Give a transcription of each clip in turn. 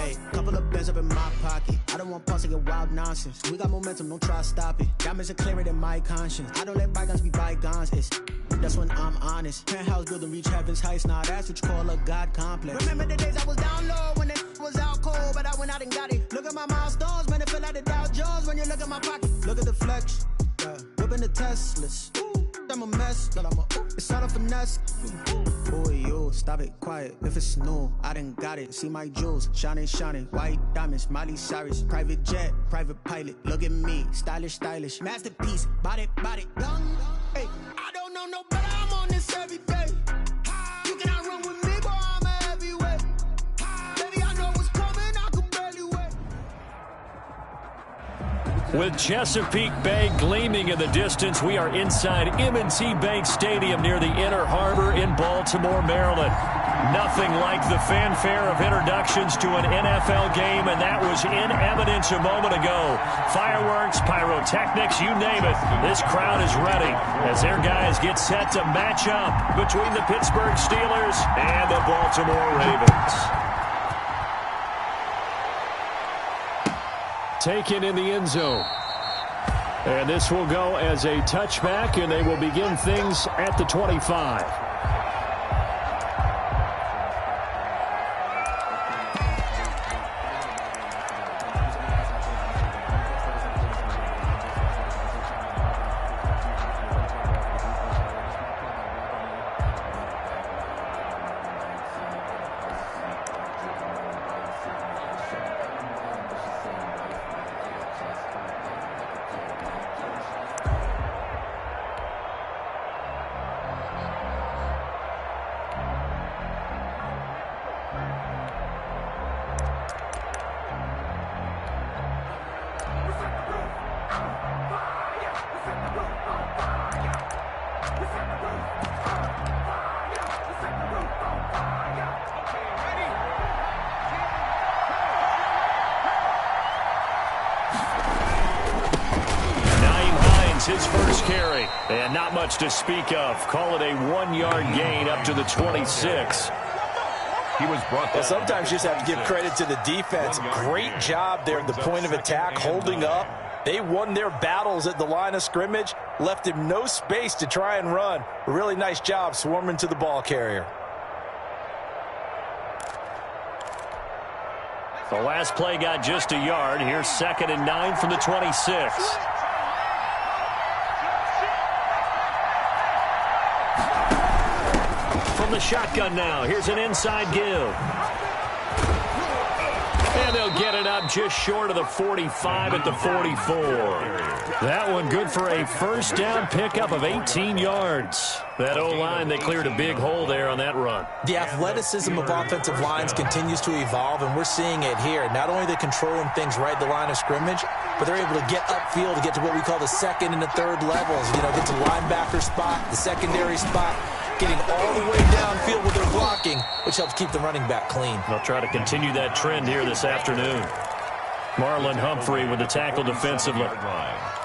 Hey, couple of bands up in my pocket. I don't want pause to get wild nonsense. We got momentum, don't try to stop it. Diamonds are clearer than my conscience. I don't let bygones be bygones. That's when I'm honest. Penthouse building reach heaven's heights. Now that's what you call a God complex. Remember the days I was down low when it was out cold, but I went out and got it. Look at my milestones, man, it feel like the Dow Jones when you look at my pocket. Look at the flex, yeah. Whipping the Teslas. I'm a mess, but it's all a finesse. Boy, you stop it, quiet. If it's new, I done got it. See my jewels, shining, shining. White diamonds, Miley Cyrus. Private jet, private pilot. Look at me, stylish, stylish. Masterpiece, body, young. Hey, I don't know no better. I'm on this every day. You cannot run with me, boy. I'm a heavyweight. Baby, I know what's coming. I can barely wait. With Chesapeake Bay gleaming in the distance, we are inside M&T Bank Stadium near the Inner Harbor in Baltimore, Maryland. Nothing like the fanfare of introductions to an NFL game, and that was in evidence a moment ago. Fireworks, pyrotechnics, you name it. This crowd is ready as their guys get set to match up between the Pittsburgh Steelers and the Baltimore Ravens. Taken in the end zone. And this will go as a touchback, and they will begin things at the 25. His first carry, and not much to speak of. Call it a 1-yard gain up to the 26. He was brought down. Sometimes you just have to give credit to the defense. Great job there at the point of attack, holding up. They won their battles at the line of scrimmage, left him no space to try and run. A really nice job swarming to the ball carrier. The last play got just a yard. Here's 2nd and 9 from the 26. The shotgun now. Here's an inside give. And they'll get it up just short of the 45 at the 44. That one good for a first down pickup of 18 yards. That O-line, they cleared a big hole there on that run. The athleticism of offensive lines continues to evolve, and we're seeing it here. Not only are they controlling things right at the line of scrimmage, but they're able to get upfield to get to what we call the second and the third levels. You know, get to linebacker spot, the secondary spot, getting all the way downfield with their blocking, which helps keep the running back clean. They'll try to continue that trend here this afternoon. Marlon Humphrey with the tackle defensively.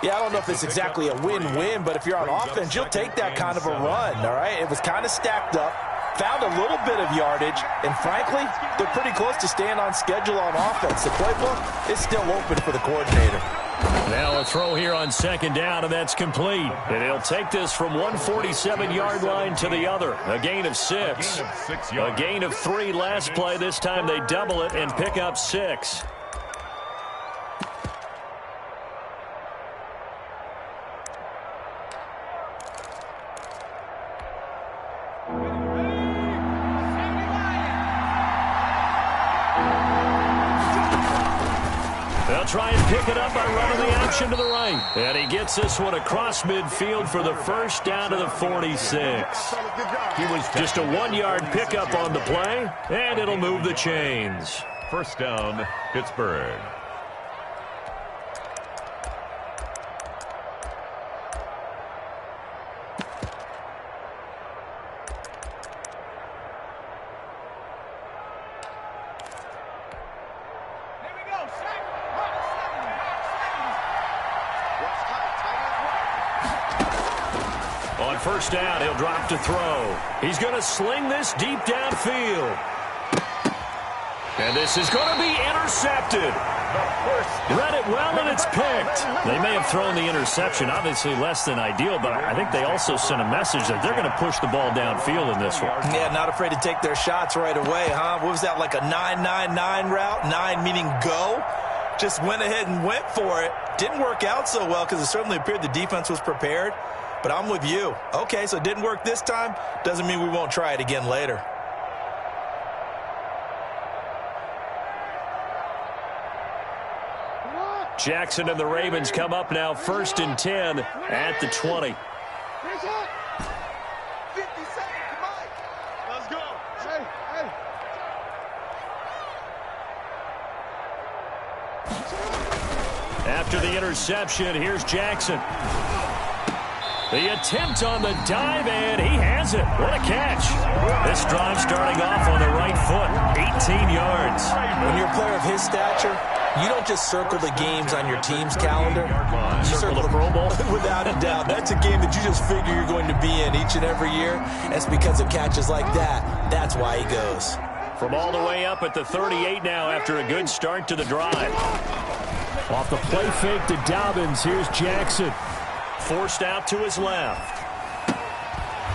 Yeah, I don't know if it's exactly a win-win, but if you're on offense, you'll take that kind of a run, all right? It was kind of stacked up, found a little bit of yardage, and frankly, they're pretty close to staying on schedule on offense. The playbook is still open for the coordinator. Now a throw here on 2nd down, and that's complete. And he'll take this from 147-yard line to the other. A gain of 6. A gain of 3 last play. This time they double it and pick up 6. Try and pick it up by running the option to the right. And he gets this one across midfield for the first down to the 46. He was just a 1-yard pickup on the play, and it'll move the chains. First down, Pittsburgh. First down, he'll drop to throw. He's going to sling this deep downfield. And this is going to be intercepted. Read it well, and it's picked. They may have thrown the interception, obviously less than ideal, but I think they also sent a message that they're going to push the ball downfield in this one. Yeah, not afraid to take their shots right away, huh? What was that, like a 9-9-9 route? 9 meaning go? Just went ahead and went for it. Didn't work out so well because it certainly appeared the defense was prepared. But I'm with you. Okay, so it didn't work this time. Doesn't mean we won't try it again later. Jackson and the Ravens come up now 1st and 10 at the 20. 50 seconds, come on. Let's go. Hey. After the interception, here's Jackson. The attempt on the dive, and he has it. What a catch. This drive starting off on the right foot, 18 yards. When you're a player of his stature, you don't just circle the games on your team's calendar. You Circle the Pro Bowl? Without a doubt. That's a game that you just figure you're going to be in each and every year. That's because of catches like that. That's why he goes. From all the way up at the 38 now after a good start to the drive. Off the play fake to Dobbins, here's Jackson. Forced out to his left.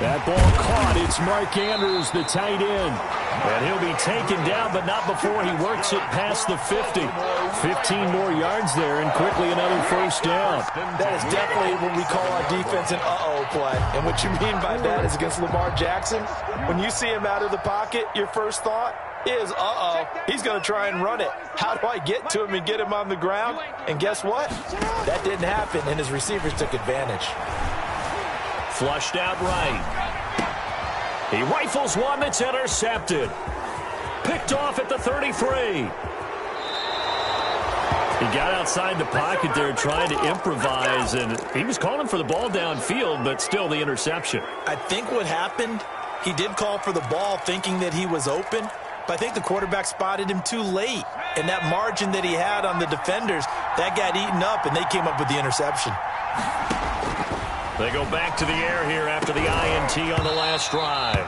That ball caught. It's Mark Andrews, the tight end. And he'll be taken down, but not before he works it past the 50. 15 more yards there, and quickly another first down. That is definitely what we call our defense an uh-oh play. And what you mean by that is against Lamar Jackson, when you see him out of the pocket, your first thought is, uh-oh, he's going to try and run it. How do I get to him and get him on the ground? And guess what? That didn't happen, and his receivers took advantage. Flushed out right. He rifles one that's intercepted. Picked off at the 33. He got outside the pocket there trying to improvise, and he was calling for the ball downfield, but still the interception. I think what happened, he did call for the ball thinking that he was open, but I think the quarterback spotted him too late. And that margin that he had on the defenders, that got eaten up, and they came up with the interception. They go back to the air here after the INT on the last drive.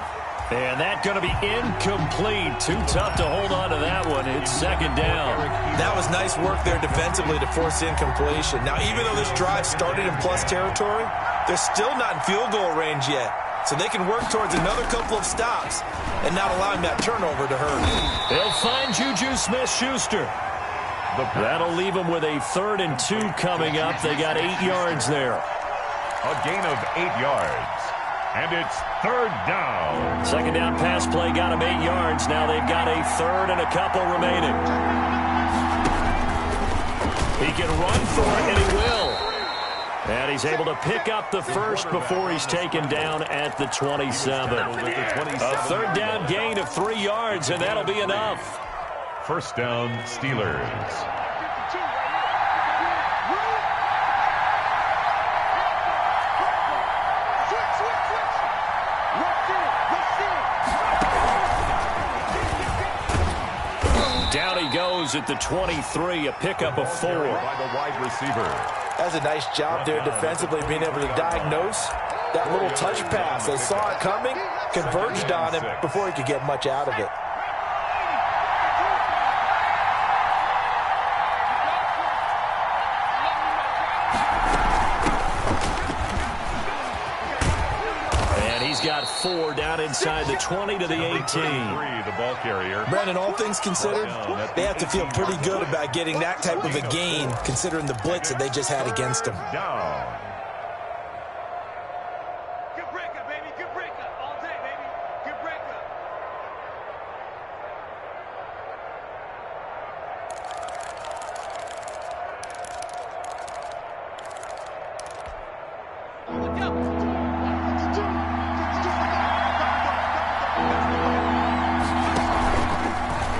And that's going to be incomplete. Too tough to hold on to that one. It's second down. That was nice work there defensively to force incompletion. Now, even though this drive started in plus territory, they're still not in field goal range yet. So they can work towards another couple of stops and not allowing that turnover to hurt. They'll find Juju Smith-Schuster. That'll leave them with a 3rd and 2 coming up. They got 8 yards there. A gain of 8 yards. And it's 3rd down. Second down pass play got him 8 yards. Now they've got a 3rd and a couple remaining. He can run for it, and he will. And he's able to pick up the first before he's taken down at the 27. A 3rd down gain of 3 yards, and that'll be enough. First down, Steelers. Down he goes at the 23, a pickup of 4. By the wide receiver. That's a nice job there defensively, being able to diagnose that little touch pass. They saw it coming, converged on him before he could get much out of it. Got 4 down inside the 20 to the 18. The ball carrier. Brandon, all things considered, they have to feel pretty good about getting that type of a gain, considering the blitz that they just had against them. Down. Good breakup, baby. Good breakup. All day, baby. Good breakup.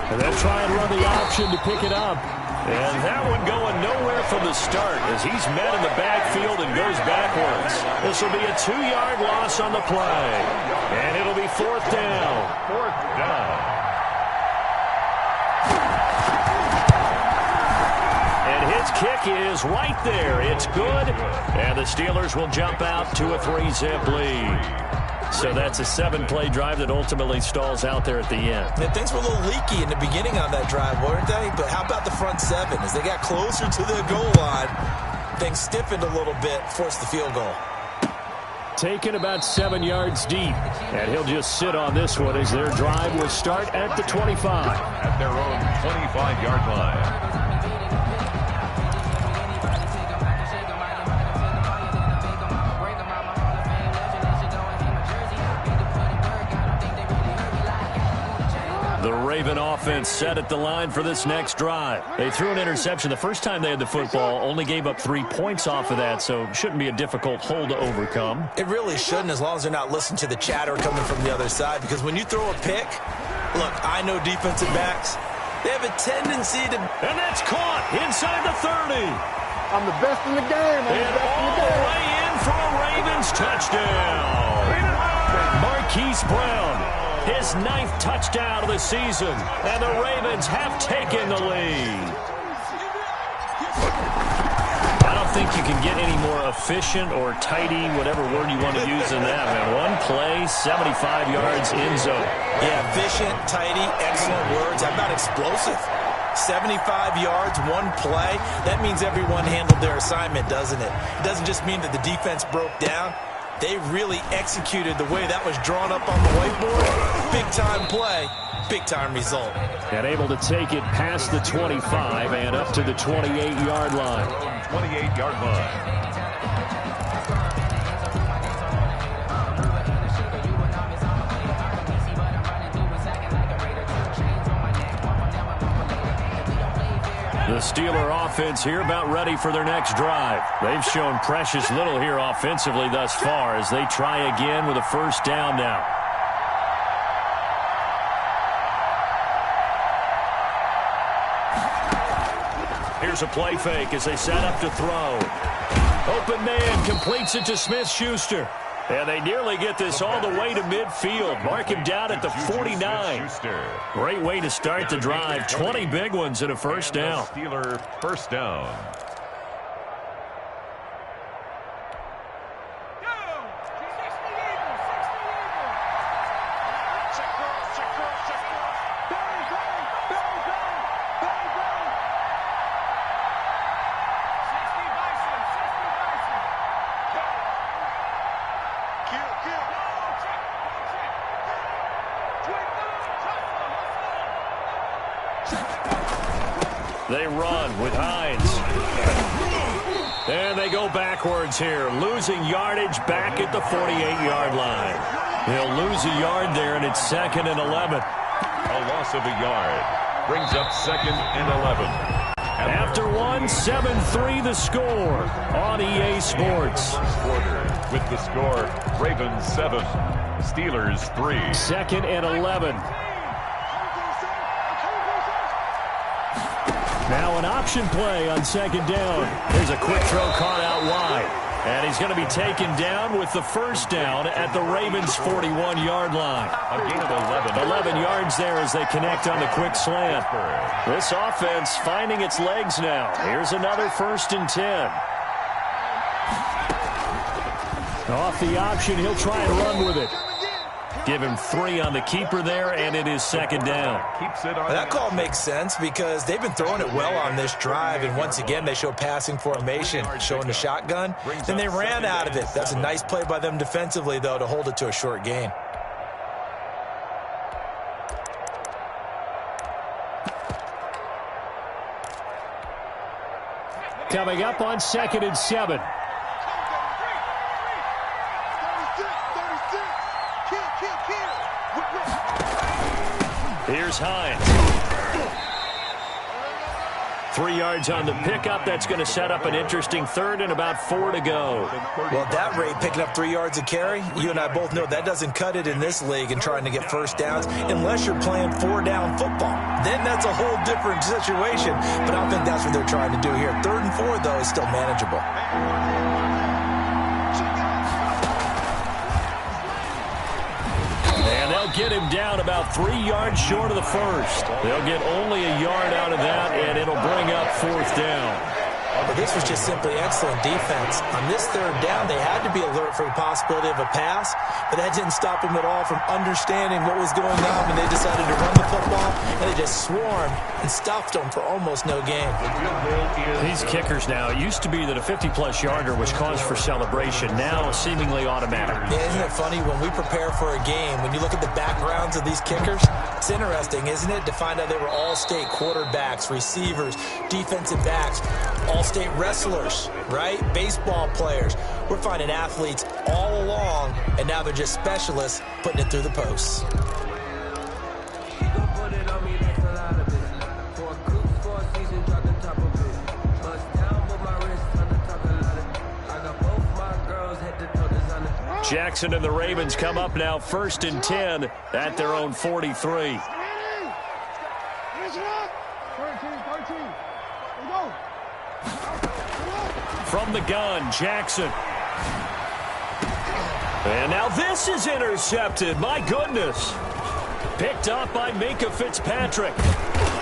And they'll try and run the option to pick it up. And that one going nowhere from the start as he's met in the backfield and goes backwards. This will be a 2-yard loss on the play. And it'll be 4th down. 4th down. And his kick is right there. It's good. And the Steelers will jump out to a 3-zip lead. So that's a 7-play drive that ultimately stalls out there at the end. And things were a little leaky in the beginning on that drive, weren't they? But how about the front 7? As they got closer to the goal line, things stiffened a little bit, forced the field goal. Taken about 7 yards deep. And he'll just sit on this one as their drive will start at the 25. At their own 25-yard line. The Raven offense set at the line for this next drive. They threw an interception the first time they had the football, only gave up 3 points off of that, so it shouldn't be a difficult hole to overcome. It really shouldn't, as long as they're not listening to the chatter coming from the other side, because when you throw a pick, look, I know defensive backs, they have a tendency to... And that's caught inside the 30. I'm the best in the game. And all the way in for a Ravens touchdown. Marquise Brown. His 9th touchdown of the season, and the Ravens have taken the lead. I don't think you can get any more efficient or tidy, whatever word you want to use in that, man. 1 play, 75 yards in zone. Yeah, efficient, tidy, excellent words. How about explosive? 75 yards, 1 play. That means everyone handled their assignment, doesn't it? It doesn't just mean that the defense broke down. They really executed the way that was drawn up on the whiteboard. Big-time play, big-time result. And able to take it past the 25 and up to the 28-yard line. 28-yard line. The Steeler offense here about ready for their next drive. They've shown precious little here offensively thus far as they try again with a first down now. Here's a play fake as they set up to throw. Open man completes it to Smith-Schuster. And they nearly get this all the way to midfield. Mark him down at the 49. Great way to start the drive. 20 big ones and a first down. Steeler first down. They run with Hines. And they go backwards here, losing yardage back at the 48-yard line. They'll lose a yard there, and it's 2nd and 11. A loss of a yard brings up 2nd and 11. After 1, 7-3 the score on EA Sports. With the score, Ravens 7, Steelers 3. 2nd and 11. Now an option play on 2nd down. There's a quick throw caught out wide. And he's going to be taken down with the first down at the Ravens' 41-yard line. A gain of 11. 11 yards there as they connect on the quick slant. This offense finding its legs now. Here's another 1st and 10. Off the option, he'll try and run with it. Give him 3 on the keeper there, and it is 2nd down. That call makes sense because they've been throwing it well on this drive, and once again they show passing formation, showing the shotgun. Then they ran out of it. That's a nice play by them defensively, though, to hold it to a short gain. Coming up on 2nd and 7. Here's Hines. 3 yards on the pickup. That's going to set up an interesting 3rd and about 4 to go. Well, at that rate, picking up 3 yards a carry, you and I both know that doesn't cut it in this league and trying to get first downs unless you're playing 4-down football. Then that's a whole different situation, but I don't think that's what they're trying to do here. 3rd and 4, though, is still manageable. Get him down about 3 yards short of the first. They'll get only a yard out of that, and it'll bring up 4th down. But this was just simply excellent defense. On this third down, they had to be alert for the possibility of a pass, but that didn't stop them at all from understanding what was going on when they decided to run the football, and they just swarmed and stuffed them for almost no gain. These kickers now, it used to be that a 50-plus yarder was cause for celebration, now seemingly automatic. Yeah, isn't it funny when we prepare for a game, when you look at the backgrounds of these kickers, it's interesting, isn't it, to find out they were all-state quarterbacks, receivers, defensive backs, all-state wrestlers, right? Baseball players. We're finding athletes all along, and now they're just specialists putting it through the posts. Jackson and the Ravens come up now 1st and 10 at their own 43. From the gun, Jackson. And now this is intercepted. My goodness. Picked up by Minkah Fitzpatrick.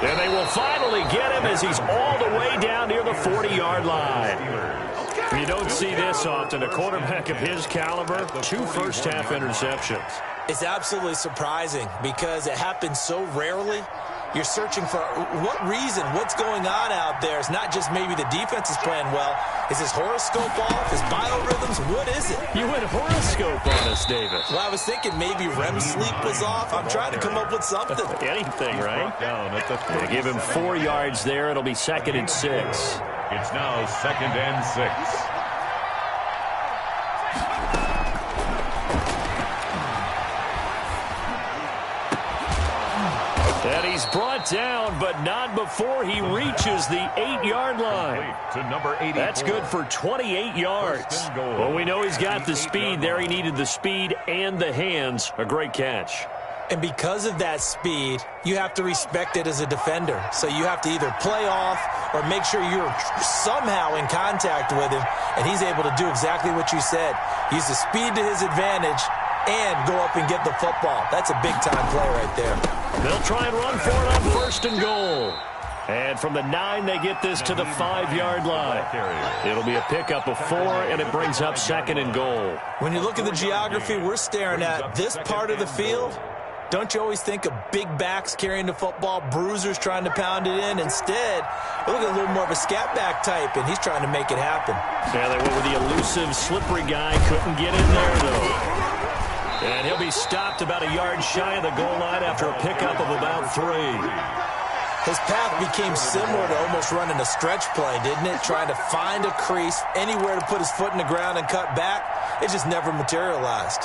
And they will finally get him as he's all the way down near the 40-yard line. You don't see this often. A quarterback of his caliber, 2 first-half interceptions. It's absolutely surprising because it happens so rarely. You're searching for what reason, what's going on out there. It's not just maybe the defense is playing well. Is his horoscope off? His biorhythms? What is it? You went horoscope on us, David. Well, I was thinking maybe REM sleep was off. I'm trying to come up with something. Anything, right? They give him 4 yards there. It'll be 2nd and 6. It's now 2nd and 6. And he's brought down, but not before he reaches the 8-yard line. To number 84. That's good for 28 yards. Well, we know he's got the speed there. He needed the speed and the hands. A great catch. And because of that speed, you have to respect it as a defender. So you have to either play off or make sure you're somehow in contact with him, and he's able to do exactly what you said. Use the speed to his advantage and go up and get the football. That's a big-time play right there. They'll try and run for it on 1st and goal. And from the 9, they get this to the 5-yard line. It'll be a pickup of 4, and it brings up 2nd and goal. When you look at the geography we're staring at, this part of the field, don't you always think of big backs carrying the football, bruisers trying to pound it in? Instead, look at a little more of a scat back type, and he's trying to make it happen. Yeah, they went with the elusive, slippery guy. Couldn't get in there, though. And he'll be stopped about a yard shy of the goal line after a pickup of about 3. His path became similar to almost running a stretch play, didn't it? Trying to find a crease, anywhere to put his foot in the ground and cut back. It just never materialized.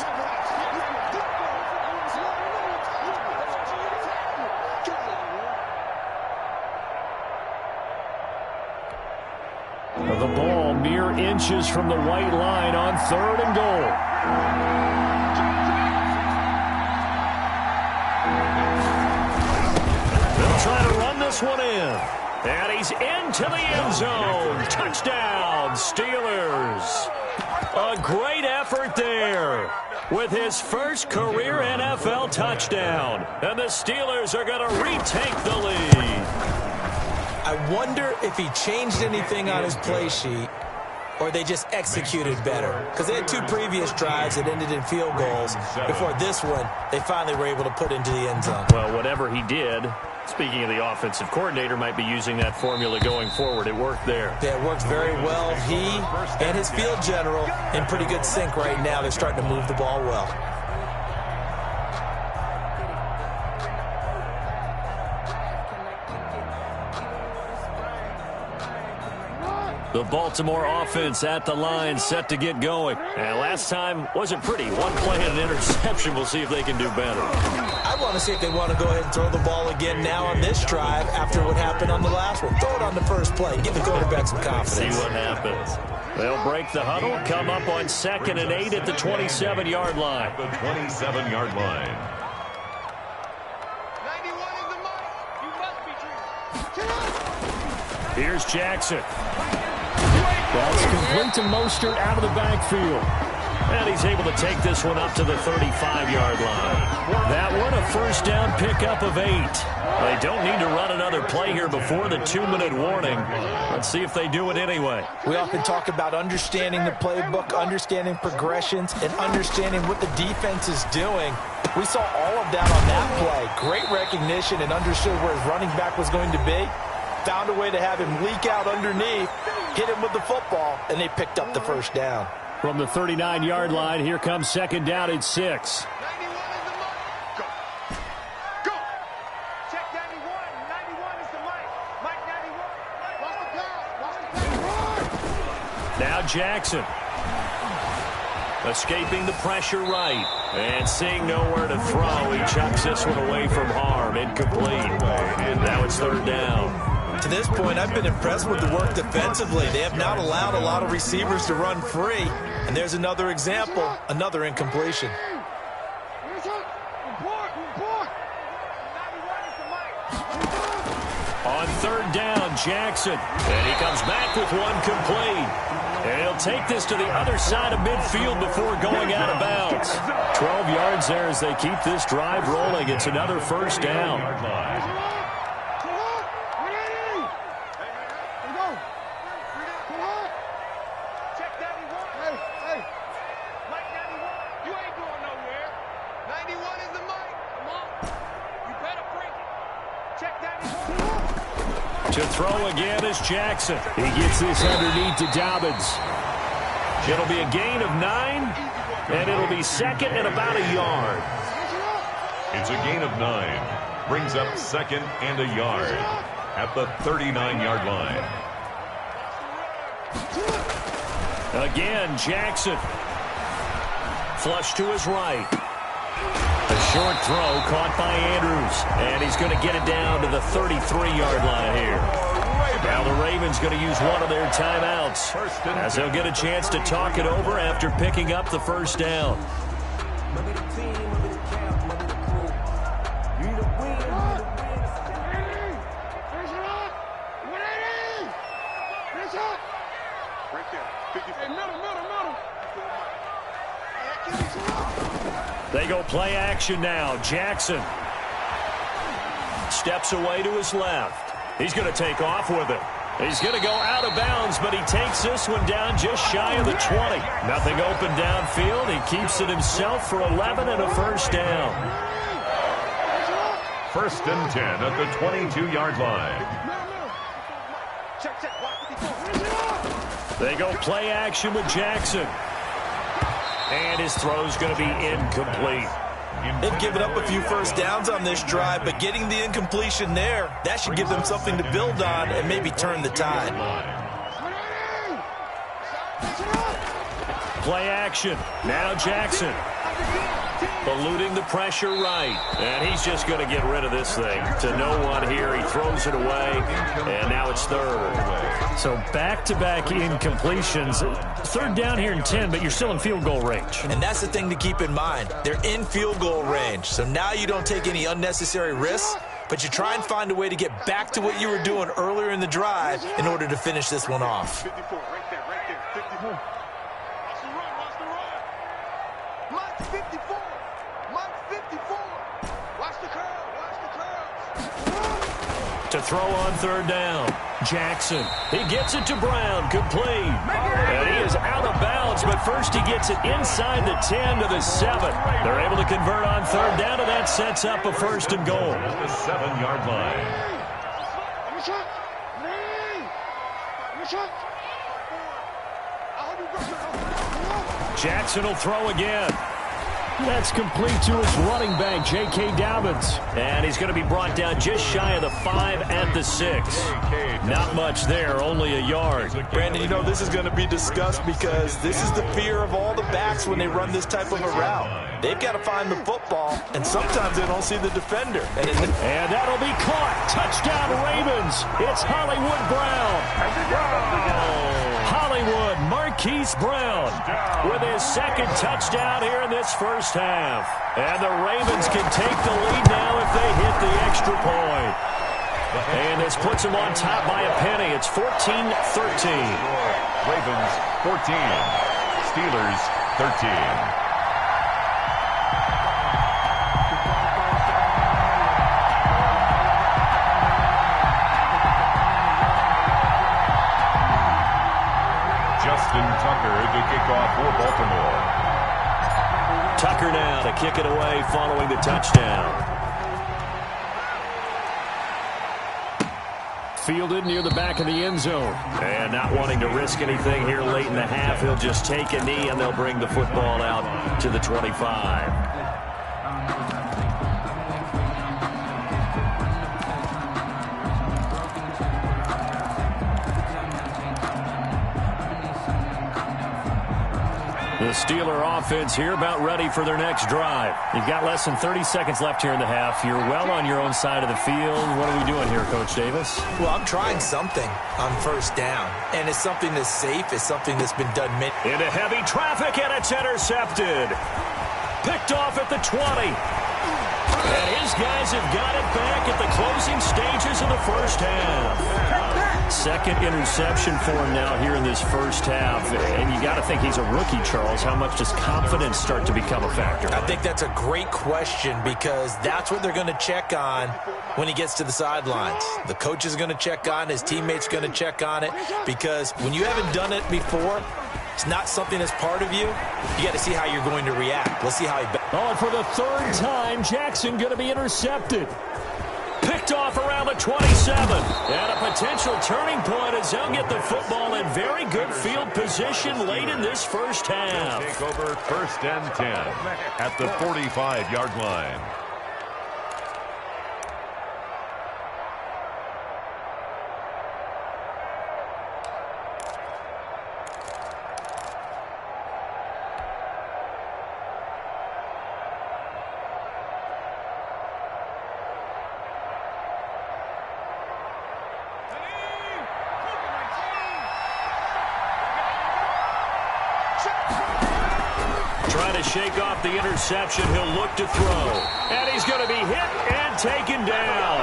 The ball mere inches from the white line on 3rd and goal. Try to run this one in. And he's into the end zone. Touchdown, Steelers. A great effort there with his first career NFL touchdown. And the Steelers are going to retake the lead. I wonder if he changed anything on his play sheet or they just executed better. Because they had 2 previous drives that ended in field goals. Before this one, they finally were able to put into the end zone. Well, whatever he did, speaking of the offensive coordinator, might be using that formula going forward. It worked there. Yeah, it worked very well. He and his field general in pretty good sync right now. They're starting to move the ball well. The Baltimore offense at the line, set to get going. And last time wasn't pretty. 1 play and an interception. We'll see if they can do better. I want to see if they want to go ahead and throw the ball again now on this drive after what happened on the last one. Throw it on the first play. Give the quarterback some confidence. See what happens. They'll break the huddle, come up on 2nd and 8 at the 27-yard line. The 27-yard line. 91 is the mark. You must be true. Here's Jackson. That's complete to Mostert out of the backfield. And he's able to take this one up to the 35-yard line. That one, a first down pickup of 8. They don't need to run another play here before the 2-minute warning. Let's see if they do it anyway. We often talk about understanding the playbook, understanding progressions, and understanding what the defense is doing. We saw all of that on that play. Great recognition and understood where his running back was going to be. Found a way to have him leak out underneath, hit him with the football, and they picked up the first down. From the 39-yard line, here comes second down at 6. 91 is the mark. Go. Go. Check 91. 91 is the mic. Mike 91. Watch the pass. Watch the pass. Now Jackson. Escaping the pressure right. And seeing nowhere to throw, he chucks this one away from harm. Incomplete. And now it's third down. To this point, I've been impressed with the work defensively. They have not allowed a lot of receivers to run free. And there's another example, another incompletion. On third down, Jackson. And he comes back with one complete. And he'll take this to the other side of midfield before going out of bounds. 12 yards there as they keep this drive rolling. It's another first down. To throw again is Jackson. He gets this underneath to Dobbins. It'll be a gain of 9, and it'll be second and about a yard. It's a gain of 9. Brings up second and a yard at the 39-yard line. Again, Jackson. Flush to his right. A short throw caught by Andrews. And he's going to get it down to the 33-yard line here. Now the Ravens going to use one of their timeouts as they'll get a chance to talk it over after picking up the first down. They go play action now. Jackson steps away to his left. He's going to take off with it. He's going to go out of bounds, but he takes this one down just shy of the 20. Nothing open downfield. He keeps it himself for 11 and a first down. First and 10 at the 22-yard line. They go play action with Jackson. And his throw's going to be incomplete. They've given up a few first downs on this drive, but getting the incompletion there, that should give them something to build on and maybe turn the tide. Play action. Now Jackson. Eluding the pressure right. And he's just going to get rid of this thing. To no one here. He throws it away. And now it's third. So back-to-back incompletions. Third down here in 10, but you're still in field goal range. And that's the thing to keep in mind. They're in field goal range. So now you don't take any unnecessary risks, but you try and find a way to get back to what you were doing earlier in the drive in order to finish this one off. 54, right there, 54. Watch the run, watch the run. Mike 54, Mike 54. Watch the curl, watch the curls. To throw on third down, Jackson. He gets it to Brown, complete. And he is out of bounds, but first he gets it inside the 10 to the 7. They're able to convert on third down, and that sets up a first and goal. At the 7-yard line. Jackson will throw again. That's complete to his running back, J.K. Dobbins. And he's going to be brought down just shy of the 5 at the 6. Not much there, only a yard. Brandon, you know this is going to be discussed because this is the fear of all the backs when they run this type of a route. They've got to find the football, and sometimes they don't see the defender. And that'll be caught. Touchdown, Ravens. It's Hollywood Brown. Hollywood Marquise Brown with his second touchdown here in this first half. And the Ravens can take the lead now if they hit the extra point. And this puts them on top by a penny. It's 14-13. Ravens 14. Steelers 13. Justin Tucker to kick off for Baltimore. Tucker now to kick it away following the touchdown. Fielded near the back of the end zone. And not wanting to risk anything here late in the half, he'll just take a knee and they'll bring the football out to the 25. The Steeler offense here about ready for their next drive. You've got less than 30 seconds left here in the half. You're well on your own side of the field. What are we doing here, Coach Davis? Well, I'm trying something on first down, and it's something that's safe. It's something that's been done many. Into heavy traffic, and it's intercepted. Picked off at the 20. And his guys have got it back at the closing stages of the first half. Second interception for him now here in this first half. And you got to think he's a rookie, Charles. How much does confidence start to become a factor? I think that's a great question because that's what they're going to check on when he gets to the sidelines. The coach is going to check on, his teammates are going to check on it, because when you haven't done it before, it's not something that's part of you. You got to see how you're going to react. Let's see how he... Oh, and for the third time, Jackson going to be intercepted. Picked off around the 27. And a potential turning point as they'll get the football in very good field position late in this first half. Take over first and 10 at the 45-yard line. Trying to shake off the interception. He'll look to throw. And he's going to be hit and taken down.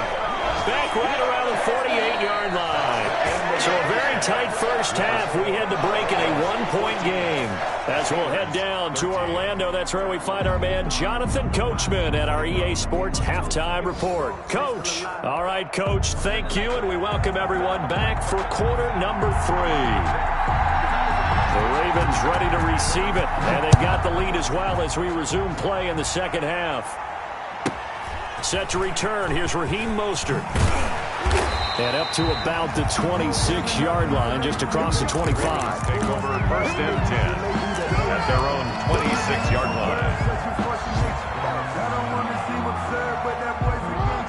Back right around the 48-yard line. So a very tight first half. We had to break in a one-point game. As we'll head down to Orlando, that's where we find our man Jonathan Coachman at our EA Sports Halftime Report. Coach. All right, Coach, thank you, and we welcome everyone back for quarter number 3. The Ravens ready to receive it, and they've got the lead as well as we resume play in the second half. Set to return. Here's Raheem Mostert. And up to about the 26-yard line, just across the 25. Take over first and 10 at their own 26-yard line.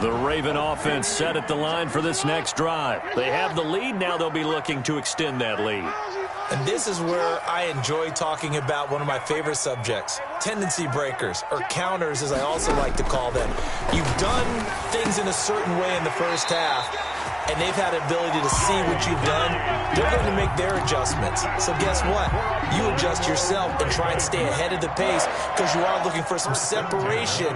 The Raven offense set at the line for this next drive. They have the lead. Now they'll be looking to extend that lead. And this is where I enjoy talking about one of my favorite subjects, tendency breakers, or counters as I also like to call them. You've done things in a certain way in the first half, and they've had the ability to see what you've done. They're going to make their adjustments. So guess what? You adjust yourself and try and stay ahead of the pace because you are looking for some separation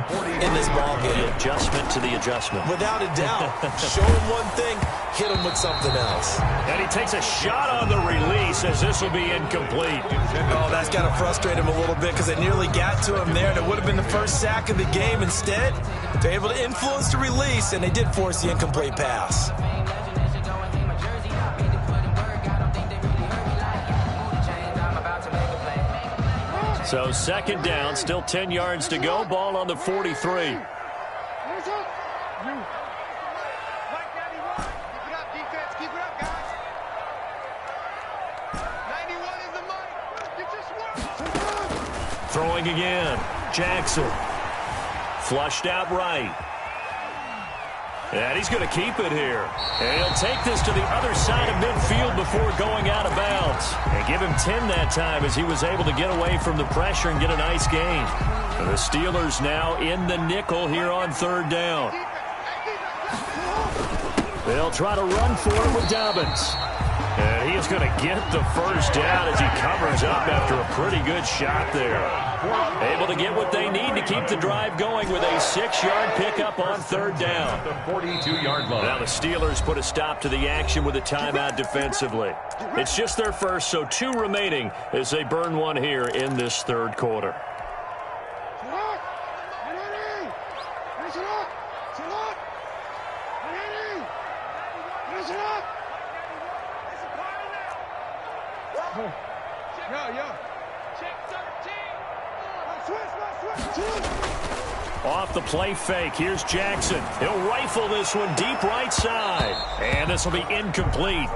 in this ballgame. The adjustment to the adjustment. Without a doubt. Show him one thing, hit him with something else. And he takes a shot on the release as this will be incomplete. Oh, that's got to frustrate him a little bit because they nearly got to him there, and it would have been the first sack of the game. Instead, they're able to influence the release, and they did force the incomplete pass. So second down, still 10 yards to go. Ball on the 43. Throwing again. Jackson. Flushed out right. And he's going to keep it here. And he'll take this to the other side of midfield before going out of bounds. And give him 10 that time as he was able to get away from the pressure and get a nice gain. The Steelers now in the nickel here on third down. They'll try to run for it with Dobbins. And he is going to get the first down as he covers up after a pretty good shot there. Able to get what they need to keep the drive going with a 6-yard pickup on third down. The 42-yard line. Now the Steelers put a stop to the action with a timeout defensively. It's just their first, so 2 remaining as they burn one here in this third quarter. Off the play fake, here's Jackson. He'll rifle this one deep right side. And this will be incomplete.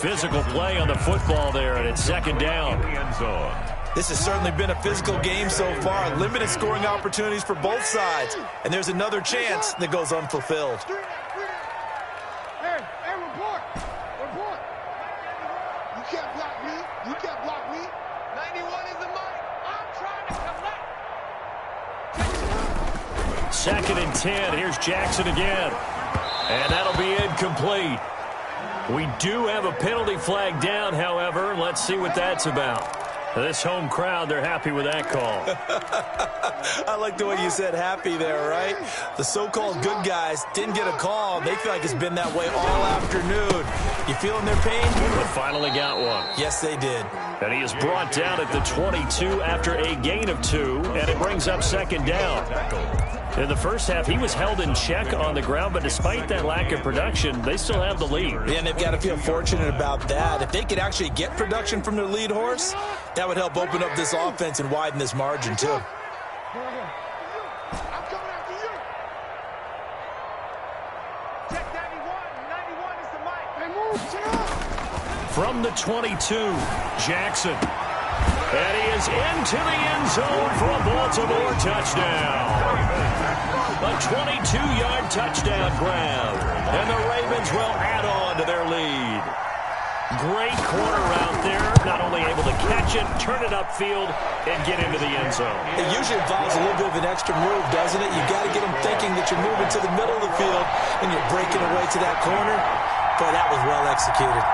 Physical play on the football there, and it's second down. In the end zone. This has certainly been a physical game so far. Limited scoring opportunities for both sides. And there's another chance that goes unfulfilled. Hey, report. Report. You can't block me. You can't block me. 91 is the mic. I'm trying to collect. Second and 10. Here's Jackson again. And that'll be incomplete. We do have a penalty flag down, however. Let's see what that's about. This home crowd, they're happy with that call. I like the way you said happy there, right? The so-called good guys didn't get a call. They feel like it's been that way all afternoon. You feeling their pain? But finally got one. Yes, they did. And he is brought down at the 22 after a gain of 2, and it brings up second down. In the first half, he was held in check on the ground, but despite that lack of production, they still have the lead. And they've got to feel fortunate about that. If they could actually get production from their lead horse, that would help open up this offense and widen this margin, too. I'm coming after you. Check 91. 91 is the mic. Hey, move. Check out. From the 22, Jackson. And he is into the end zone for a Baltimore touchdown. A 22-yard touchdown grab. And the Ravens will add on to their lead. Great corner out there. Not only able to catch it, turn it upfield, and get into the end zone. It usually involves a little bit of an extra move, doesn't it? You've got to get them thinking that you're moving to the middle of the field and you're breaking away to that corner. Boy, that was well executed.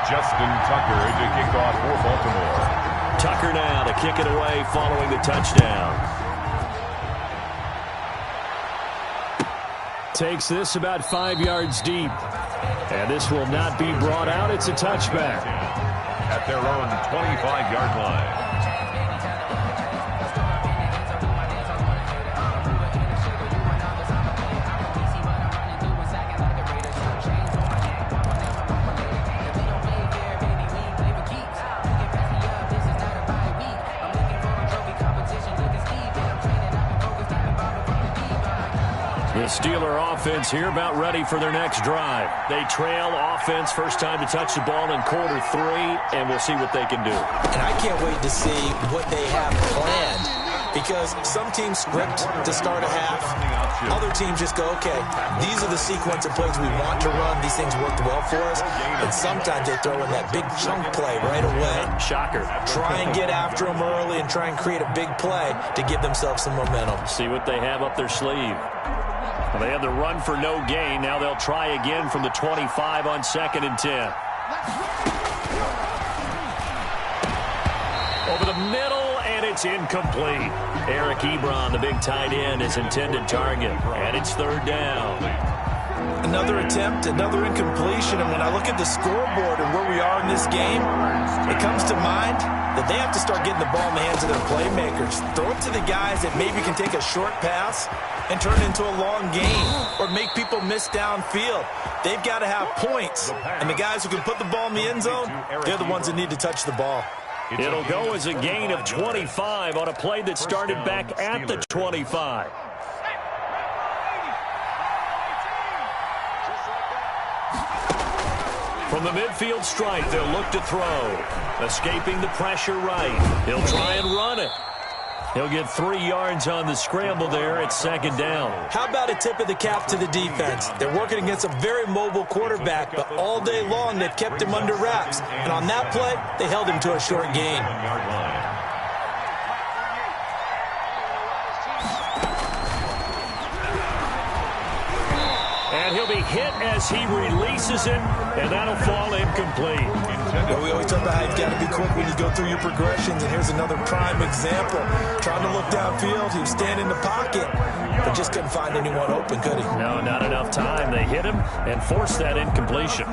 Justin Tucker to kick off for Baltimore. Tucker now to kick it away following the touchdown. Takes this about 5 yards deep. And this will not be brought out. It's a touchback. At their own 25-yard line. The Steeler offense here about ready for their next drive. They trail offense, first time to touch the ball in quarter 3, and we'll see what they can do. And I can't wait to see what they have planned, because some teams script to start a half. Other teams just go, okay, these are the sequence of plays we want to run. These things worked well for us. And sometimes they throw in that big chunk play right away. Shocker. Try and get after them early and try and create a big play to give themselves some momentum. See what they have up their sleeve. Well, they had the run for no gain. Now they'll try again from the 25 on second and 10. Over the middle, and it's incomplete. Eric Ebron, the big tight end, is intended target. And it's third down. Another attempt, another incompletion. And when I look at the scoreboard and where we are in this game, it comes to mind that they have to start getting the ball in the hands of their playmakers. Throw it to the guys that maybe can take a short pass and turn it into a long game or make people miss downfield. They've got to have points. And the guys who can put the ball in the end zone, they're the ones that need to touch the ball. It'll go as a gain of 25 on a play that started back at the 25. From the midfield stripe, they'll look to throw. Escaping the pressure right. He'll try and run it. He'll get 3 yards on the scramble there at second down. How about a tip of the cap to the defense? They're working against a very mobile quarterback, but all day long they've kept him under wraps. And on that play, they held him to a short gain. hit as he releases it, and that'll fall incomplete. Well, we always talk about how you've got to be quick when you go through your progressions, and here's another prime example. Trying to look downfield, he was standing in the pocket, but just couldn't find anyone open, could he? No, not enough time. They hit him and forced that incompletion.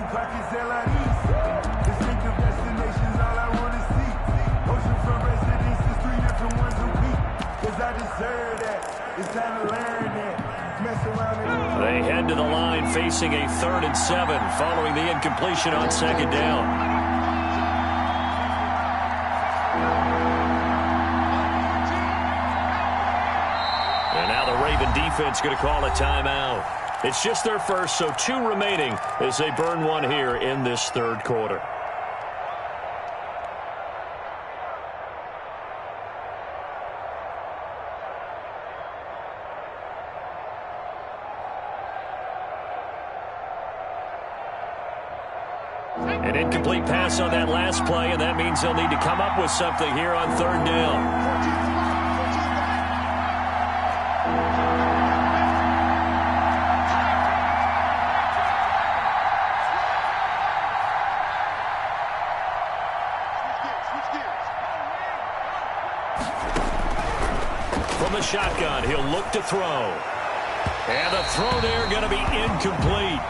They head to the line facing a 3rd and 7 following the incompletion on 2nd down. And now the Raven defense going to call a timeout. It's just their first, so 2 remaining as they burn one here in this 3rd quarter. An incomplete pass on that last play, and that means they'll need to come up with something here on 3rd down. From the shotgun, he'll look to throw. And the throw there going to be incomplete.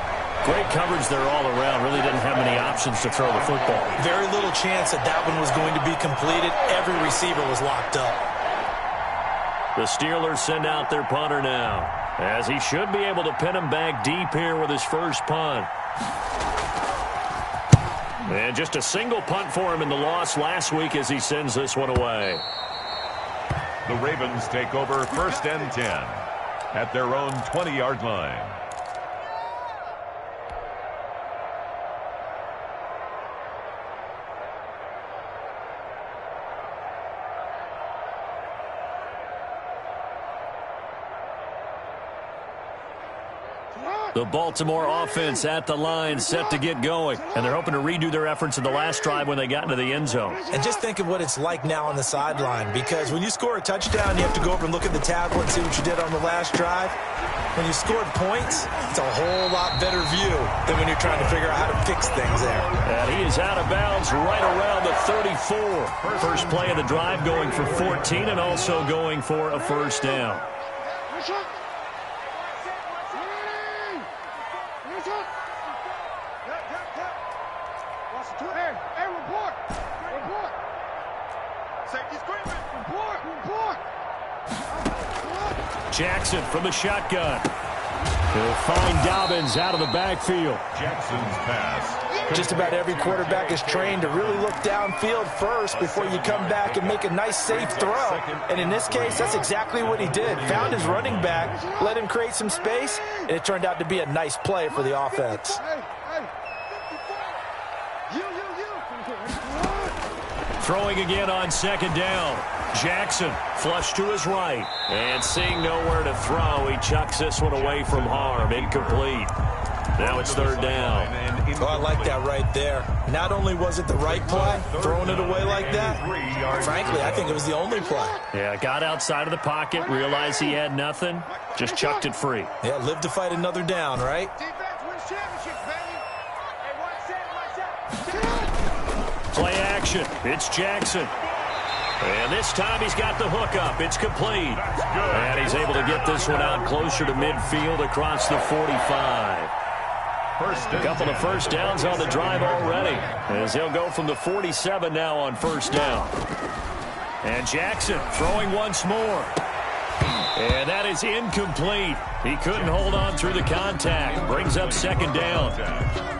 Great coverage there all around. Really didn't have many options to throw the football. Very little chance that one was going to be completed. Every receiver was locked up. The Steelers send out their punter now, as he should be able to pin him back deep here with his first punt. And just a single punt for him in the loss last week as he sends this one away. The Ravens take over 1st and 10 at their own 20-yard line. The Baltimore offense at the line, set to get going. And they're hoping to redo their efforts in the last drive when they got into the end zone. And just think of what it's like now on the sideline, because when you score a touchdown, you have to go over and look at the tablet and see what you did on the last drive. When you scored points, it's a whole lot better view than when you're trying to figure out how to fix things there. And he is out of bounds right around the 34. First play of the drive, going for 14 and also going for a first down. Jackson from the shotgun. He'll find Dobbins out of the backfield. Jackson's pass. Just about every quarterback is trained to really look downfield first before you come back and make a nice, safe throw. And in this case, that's exactly what he did. Found his running back, let him create some space, and it turned out to be a nice play for the offense. Throwing again on 2nd down. Jackson flush to his right. And seeing nowhere to throw, he chucks this one away from harm. Incomplete. Now it's 3rd down. Oh, I like that right there. Not only was it the right play, throwing it away like that, frankly, I think it was the only play. Yeah, got outside of the pocket, realized he had nothing, just chucked it free. Yeah, live to fight another down, right? Play action. It's Jackson. And this time he's got the hook up. It's complete. And he's able to get this one out closer to midfield across the 45. A couple of first downs on the drive already, as he'll go from the 47 now on 1st down. And Jackson throwing once more. And that is incomplete. He couldn't hold on through the contact. Brings up 2nd down.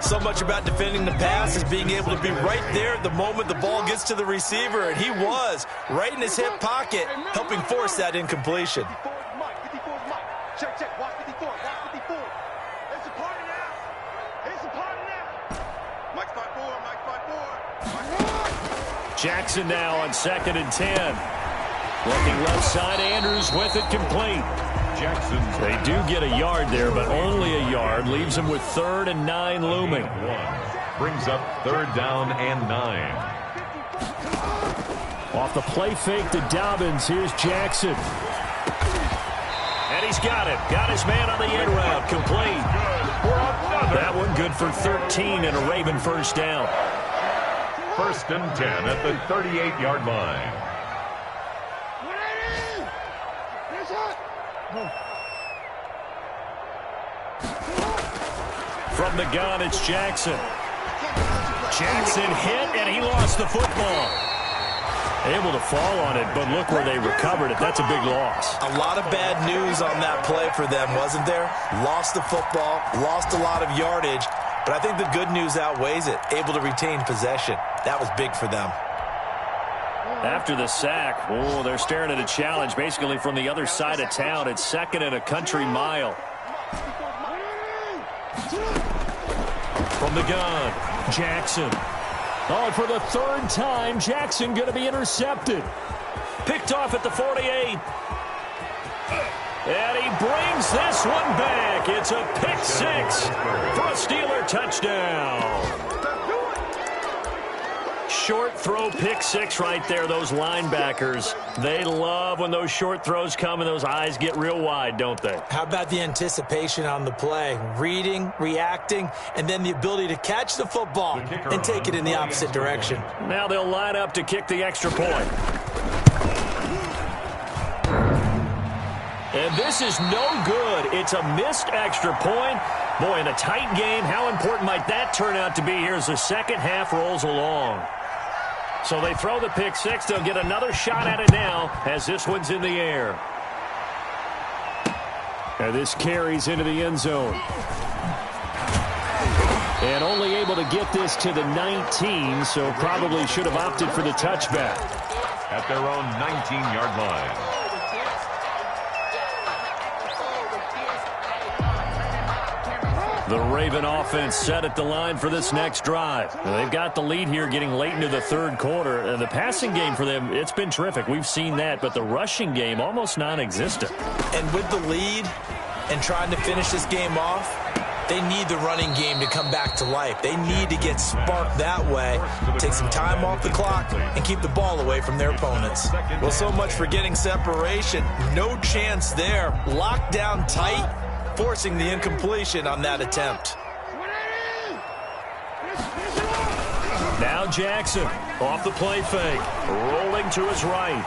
So much about defending the pass is being able to be right there at the moment the ball gets to the receiver, and he was right in his hip pocket, helping force that incompletion. Check, check. Watch 54. Watch 54. It's a party now. It's a party now. Mike's 5-4. Mike's 5-4. Jackson now on 2nd and 10. Looking left side, Andrews with it complete. Jackson's They do get a yard there, but only a yard. Leaves them with 3rd and 9 looming. brings up 3rd down and 9. Off the play fake to Dobbins. Here's Jackson. And he's got it. Got his man on the end route. Complete. That one good for 13 and a Raven first down. 1st and 10 at the 38-yard line. From the gun, it's Jackson. Jackson hit, and he lost the football. Able to fall on it, but look where they recovered it. That's a big loss. A lot of bad news on that play for them, wasn't there? Lost the football, lost a lot of yardage, but I think the good news outweighs it. Able to retain possession. That was big for them. After the sack, oh, they're staring at a challenge basically from the other side of town. It's 2nd and a country mile. From the gun, Jackson. Oh, for the 3rd time, Jackson going to be intercepted. Picked off at the 48. And he brings this one back. It's a pick 6 for a Steeler touchdown. Short throw pick 6 right there, those linebackers. They love when those short throws come and those eyes get real wide, don't they? How about the anticipation on the play? Reading, reacting, and then the ability to catch the football and take it in the opposite direction. Now they'll line up to kick the extra point. And this is no good. It's a missed extra point. Boy, in a tight game, how important might that turn out to be here as the second half rolls along? So they throw the pick 6. They'll get another shot at it now as this one's in the air. And this carries into the end zone. And only able to get this to the 19, so probably should have opted for the touchback. At their own 19-yard line. The Raven offense set at the line for this next drive. Now, they've got the lead here getting late into the 3rd quarter. And the passing game for them, it's been terrific. We've seen that, but the rushing game almost non-existent. And with the lead and trying to finish this game off, they need the running game to come back to life. They need to get sparked that way, take some time off the clock, and keep the ball away from their opponents. Well, so much for getting separation. No chance there. Locked down tight, forcing the incompletion on that attempt. Now Jackson off the play fake, rolling to his right.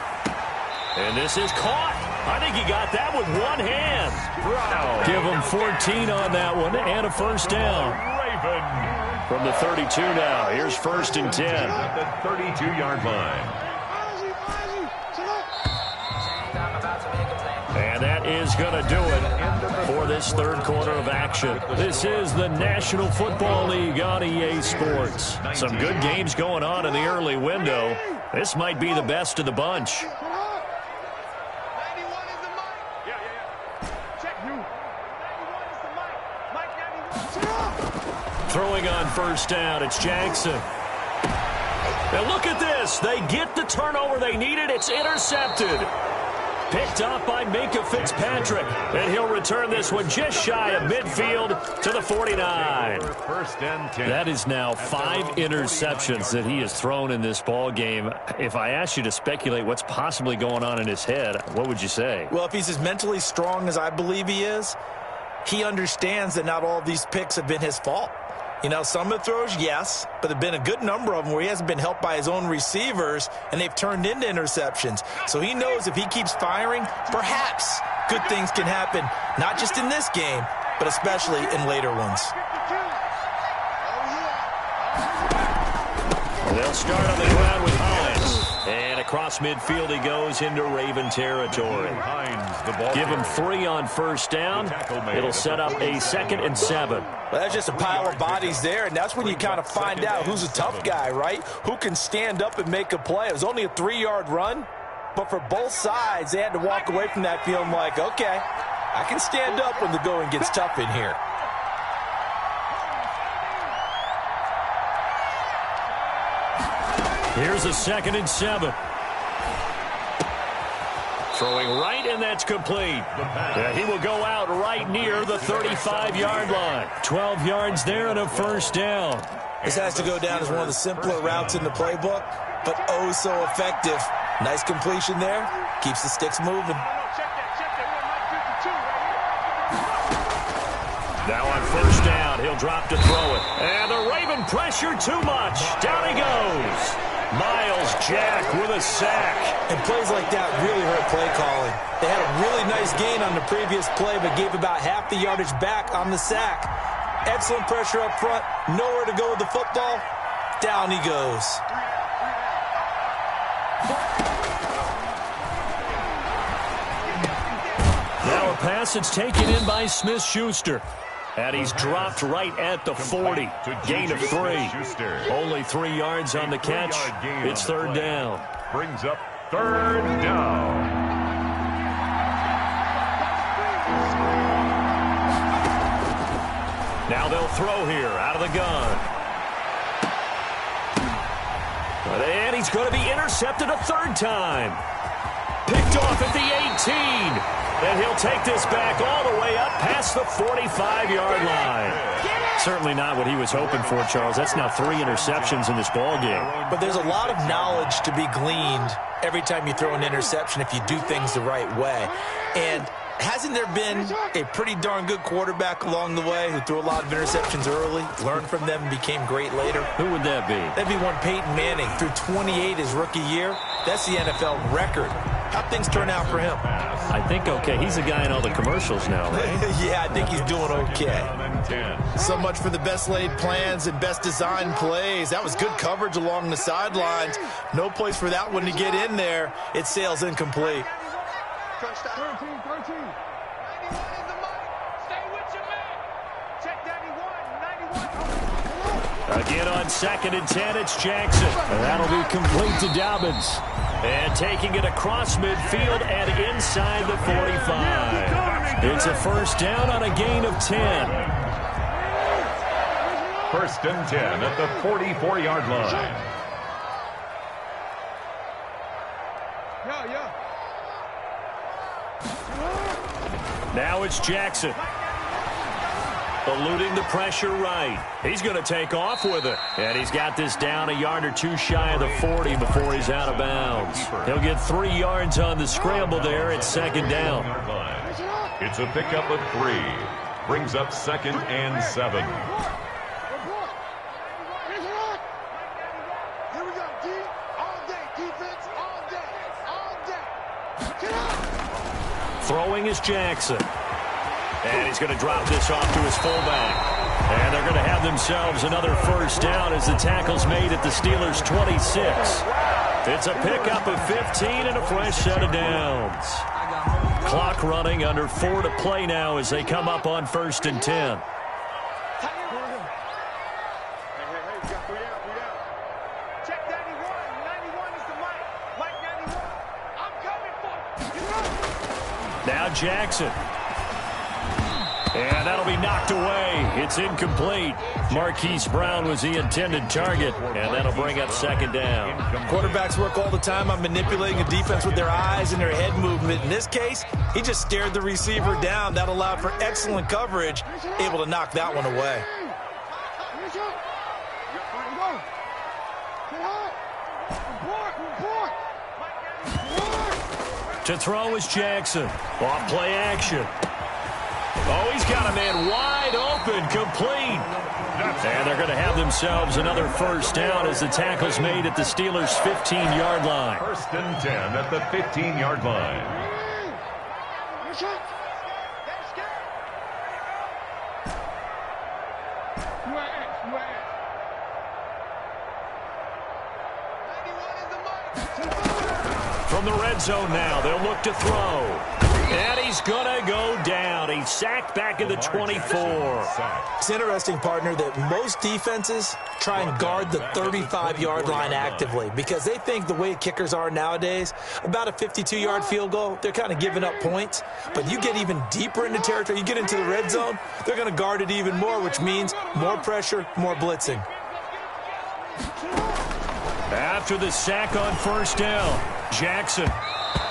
And this is caught. I think he got that with one hand. Wow. Give him 14 on that one and a first down. From the 32 now. Here's 1st and 10. At the 32-yard line. And that is going to do it for this 3rd quarter of action. This is the National Football League on EA Sports. Some good games going on in the early window. This might be the best of the bunch. Throwing on 1st down, it's Jackson. Now look at this. They get the turnover they needed. It's intercepted. Picked off by Minka Fitzpatrick. And he'll return this one just shy of midfield to the 49. 1st and 10. That is now 5 interceptions that he has thrown in this ball game. If I asked you to speculate what's possibly going on in his head, what would you say? Well, if he's as mentally strong as I believe he is, he understands that not all of these picks have been his fault. You know, some of the throws, yes, but there have been a good number of them where he hasn't been helped by his own receivers, and they've turned into interceptions. So he knows if he keeps firing, perhaps good things can happen, not just in this game, but especially in later ones. They'll start on the ground with Hines. And across midfield he goes into Raven territory. Give him 3 on 1st down. It'll set up a 2nd and 7. Well, that's just a pile of bodies there, and that's when you kind of find out who's a tough guy, right? Who can stand up and make a play. It was only a 3-yard run, but for both sides, they had to walk away from that feeling like, okay, I can stand up when the going gets tough in here. Here's a 2nd and 7. Throwing right, and that's complete. Yeah, he will go out right near the 35-yard line. 12 yards there and a first down. This has to go down as one of the simpler routes in the playbook, but oh so effective. Nice completion there. Keeps the sticks moving. Now on first down. out. He'll drop to throw it. And the Raven pressure too much. Down he goes. Miles Jack with a sack. And plays like that really hurt play calling. They had a really nice gain on the previous play, but gave about half the yardage back on the sack. Excellent pressure up front. Nowhere to go with the football. Down he goes. Now a pass that's taken in by Smith-Schuster. And he's dropped right at the 40. Gain of 3. Only 3 yards on the catch. It's third down. Brings up third down. Now they'll throw here out of the gun. And he's going to be intercepted a third time. Picked off at the 18. And he'll take this back all the way up past the 45-yard line. Certainly not what he was hoping for, Charles. That's now 3 interceptions in this ball game. But there's a lot of knowledge to be gleaned every time you throw an interception if you do things the right way. And hasn't there been a pretty darn good quarterback along the way who threw a lot of interceptions early, learned from them, and became great later? Who would that be? That'd be one Peyton Manning. Threw 28 his rookie year. That's the NFL record. How'd things turn out for him? I think okay. He's the guy in all the commercials now, right? Yeah, I think he's doing okay. So much for the best laid plans and best designed plays. That was good coverage along the sidelines. No place for that one to get in there. It sails incomplete. 13. 91 is the mic. Stay with your man. Check 91. Again on 2nd and 10, it's Jackson. And that'll be complete to Dobbins. And taking it across midfield and inside the 45. It's a first down on a gain of 10. First and 10 at the 44-yard line. Yeah. Now it's Jackson. Eluding the pressure right. He's going to take off with it. And he's got this down a yard or 2 shy of the 40 before he's out of bounds. He'll get 3 yards on the scramble there. It's second down. It's a pickup of 3. Brings up 2nd and 7. Here we go, D. All day. Defense all day. Get up. Throwing is Jackson. And he's going to drop this off to his fullback. And they're going to have themselves another first down as the tackle's made at the Steelers' 26. It's a pickup of 15 and a fresh set of downs. Clock running, under 4 to play now as they come up on 1st and 10. Hey, we got 3 down. Check 91. 91 is the mic. Mike 91. I'm coming for you. Now Jackson. And that'll be knocked away. It's incomplete. Marquise Brown was the intended target, and that'll bring up second down. Quarterbacks work all the time on manipulating a defense with their eyes and their head movement. In this case, he just stared the receiver down. That allowed for excellent coverage, able to knock that one away. To throw is Jackson. Off play action. Oh, he's got a man wide open, complete. And they're going to have themselves another first down as the tackle's made at the Steelers' 15-yard line. 1st and 10 at the 15-yard line. From the red zone now, they'll look to throw. And he's going to go down. He's sacked back at the 24. It's interesting, partner, that most defenses try and guard the 35-yard line actively because they think the way kickers are nowadays, about a 52-yard field goal, they're kind of giving up points. But you get even deeper into territory, you get into the red zone, they're going to guard it even more, which means more pressure, more blitzing. After the sack on first down, Jackson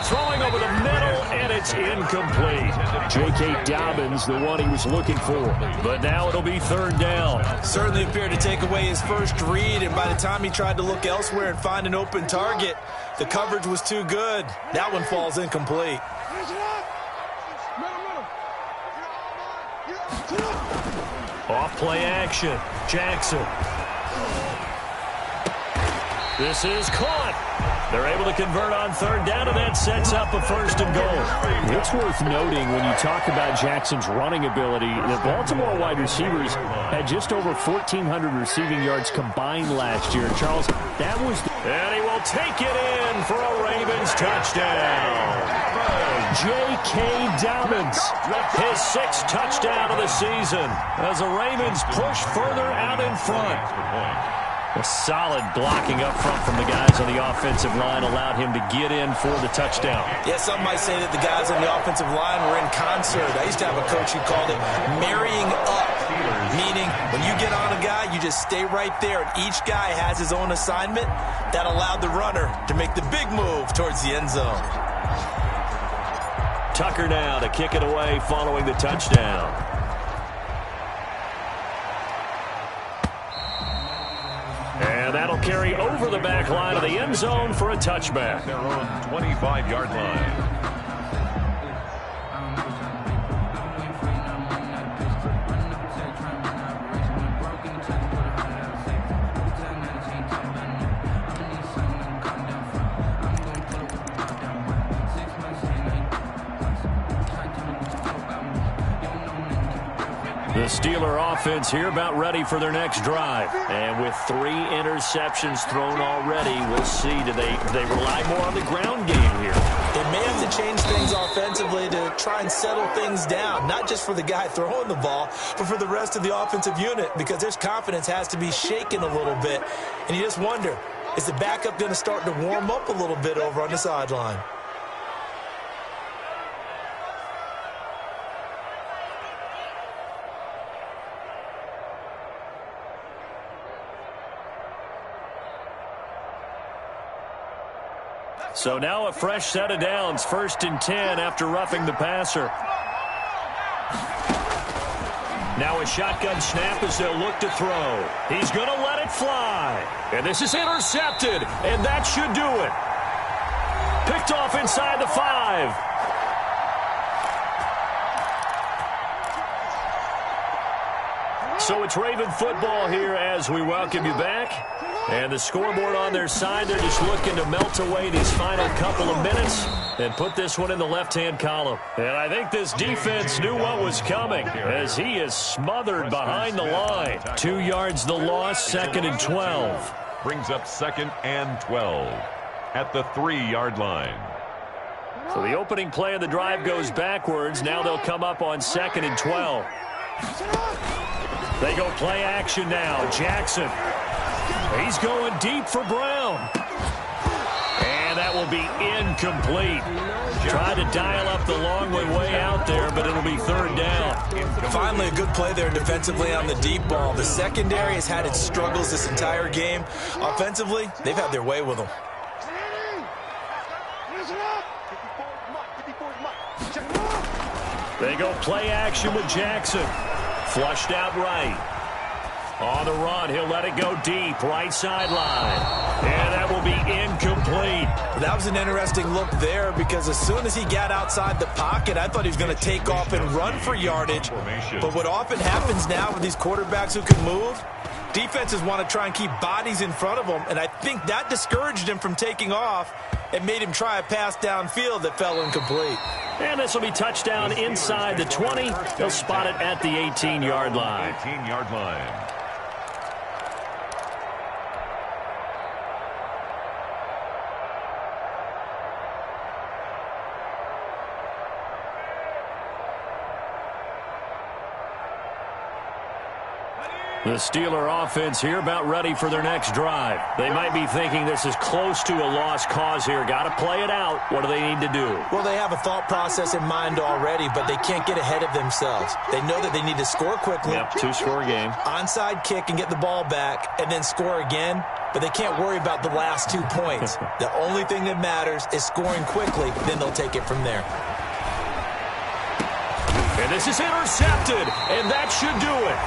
throwing over the middle, and it's incomplete. J.K. Dobbins, the one he was looking for. But now it'll be third down. Certainly appeared to take away his first read, and by the time he tried to look elsewhere and find an open target, the coverage was too good. That one falls incomplete. Off play action. Jackson. This is caught. They're able to convert on third down, and that sets up a first and goal. It's worth noting when you talk about Jackson's running ability, the Baltimore wide receivers had just over 1,400 receiving yards combined last year. Charles, that was... And he will take it in for a Ravens touchdown. J.K. Dobbins, his 6th touchdown of the season as the Ravens push further out in front. A solid blocking up front from the guys on the offensive line allowed him to get in for the touchdown. Yeah, some might say that the guys on the offensive line were in concert. I used to have a coach who called it marrying up, meaning when you get on a guy, you just stay right there, and each guy has his own assignment. That allowed the runner to make the big move towards the end zone. Tucker now to kick it away following the touchdown. And that'll carry over the back line of the end zone for a touchback. Their own 25-yard line. The Steeler offense here about ready for their next drive. And with 3 interceptions thrown already, we'll see. Do they rely more on the ground game here? They may have to change things offensively to try and settle things down, not just for the guy throwing the ball, but for the rest of the offensive unit, because their confidence has to be shaken a little bit. And you just wonder, is the backup going to start to warm up a little bit over on the sideline? So now a fresh set of downs, 1st and 10 after roughing the passer. Now a shotgun snap as they'll look to throw. He's going to let it fly. And this is intercepted, and that should do it. Picked off inside the 5. So it's Raven football here as we welcome you back. And the scoreboard on their side, they're just looking to melt away these final couple of minutes and put this one in the left-hand column. And I think this defense knew what was coming as he is smothered behind the line. 2 yards the loss, 2nd and 12. Brings up 2nd and 12 at the 3-yard line. So the opening play of the drive goes backwards. Now they'll come up on 2nd and 12. They go play action now. Jackson. He's going deep for Brown. And that will be incomplete. Tried to dial up the long way out there, but it'll be 3rd down. Finally, a good play there defensively on the deep ball. The secondary has had its struggles this entire game. Offensively, they've had their way with them. They go play action with Jackson. Flushed out right. On the run, he'll let it go deep, right sideline. And that will be incomplete. That was an interesting look there because as soon as he got outside the pocket, I thought he was going to take off and run for yardage. But what often happens now with these quarterbacks who can move, defenses want to try and keep bodies in front of them, and I think that discouraged him from taking off and made him try a pass downfield that fell incomplete. And this will be touchdown inside the 20. They'll spot it at the 18-yard line. 18-yard line. The Steeler offense here about ready for their next drive. They might be thinking this is close to a lost cause here. Got to play it out. What do they need to do? Well, they have a thought process in mind already, but they can't get ahead of themselves. They know that they need to score quickly. Yep, 2-score game. Onside kick and get the ball back and then score again, but they can't worry about the last 2 points. The only thing that matters is scoring quickly, then they'll take it from there. And this is intercepted, and that should do it.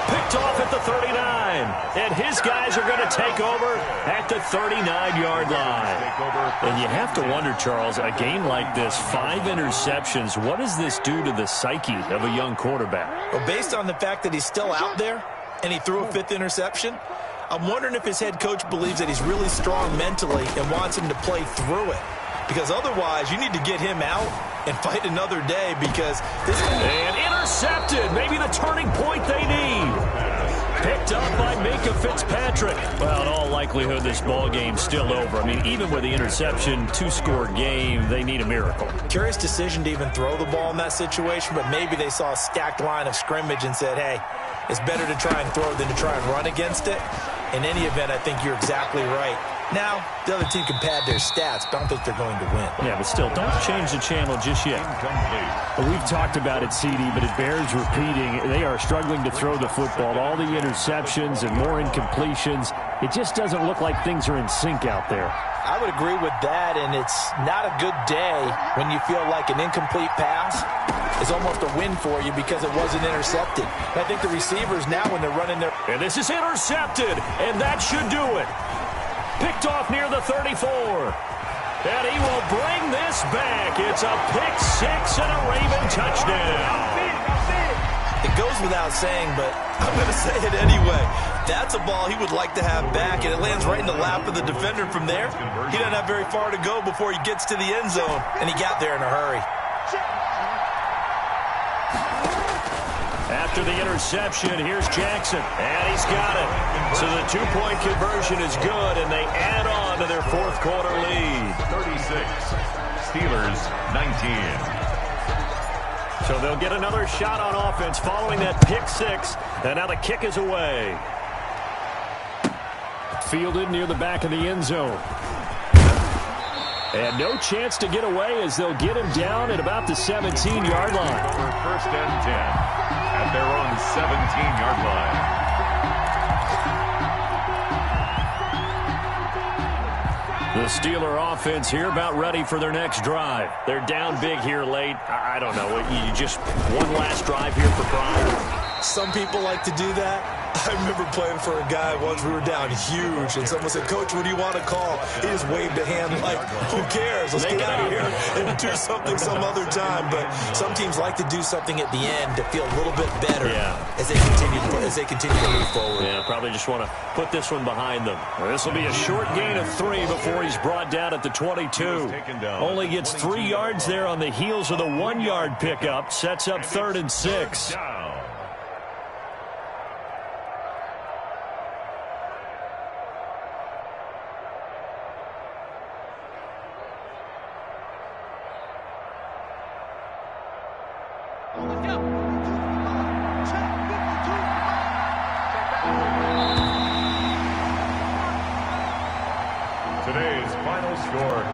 Picked off at the 39. And his guys are going to take over at the 39-yard line. And you have to wonder, Charles, a game like this, 5 interceptions, what does this do to the psyche of a young quarterback? Well, based on the fact that he's still out there and he threw a 5th interception, I'm wondering if his head coach believes that he's really strong mentally and wants him to play through it. Because otherwise, you need to get him out and fight another day because this... And intercepted. Maybe the turning point they need. Picked up by Minka Fitzpatrick. Well, in all likelihood, this ball game's still over. I mean, even with the interception, 2-score game, they need a miracle. Curious decision to even throw the ball in that situation, but maybe they saw a stacked line of scrimmage and said, hey, it's better to try and throw than to try and run against it. In any event, I think you're exactly right. Now, the other team can pad their stats, but I don't think they're going to win. Yeah, but still, don't change the channel just yet. We've talked about it, CD, but it bears repeating. They are struggling to throw the football. All the interceptions and more incompletions. It just doesn't look like things are in sync out there. I would agree with that, and it's not a good day when you feel like an incomplete pass is almost a win for you because it wasn't intercepted. And I think the receivers now, when they're running their... And this is intercepted, and that should do it. Picked off near the 34. And he will bring this back. It's a pick 6 and a Raven touchdown. It goes without saying, but I'm going to say it anyway. That's a ball he would like to have back, and it lands right in the lap of the defender from there. He doesn't have very far to go before he gets to the end zone, and he got there in a hurry. After the interception, here's Jackson, and he's got it. So the 2-point conversion is good, and they add on to their 4th quarter lead. 36, Steelers 19. So they'll get another shot on offense following that pick 6, and now the kick is away. Fielded near the back of the end zone. And no chance to get away as they'll get him down at about the 17-yard line. For 1st and 10 at their own 17-yard line. The Steeler offense here about ready for their next drive. They're down big here late. I don't know. You just one last drive here for pride. Some people like to do that. I remember playing for a guy once. We were down huge, and someone said, Coach, what do you want to call? He just waved a hand like, who cares? Let's get out of here and do something some other time. But some teams like to do something at the end to feel a little bit better as they continue to move forward. Yeah, probably just want to put this one behind them. This will be a short gain of 3 before he's brought down at the 22. Only gets 3 yards there on the heels of the 1-yard pickup. Sets up 3rd and 6. Today's final score.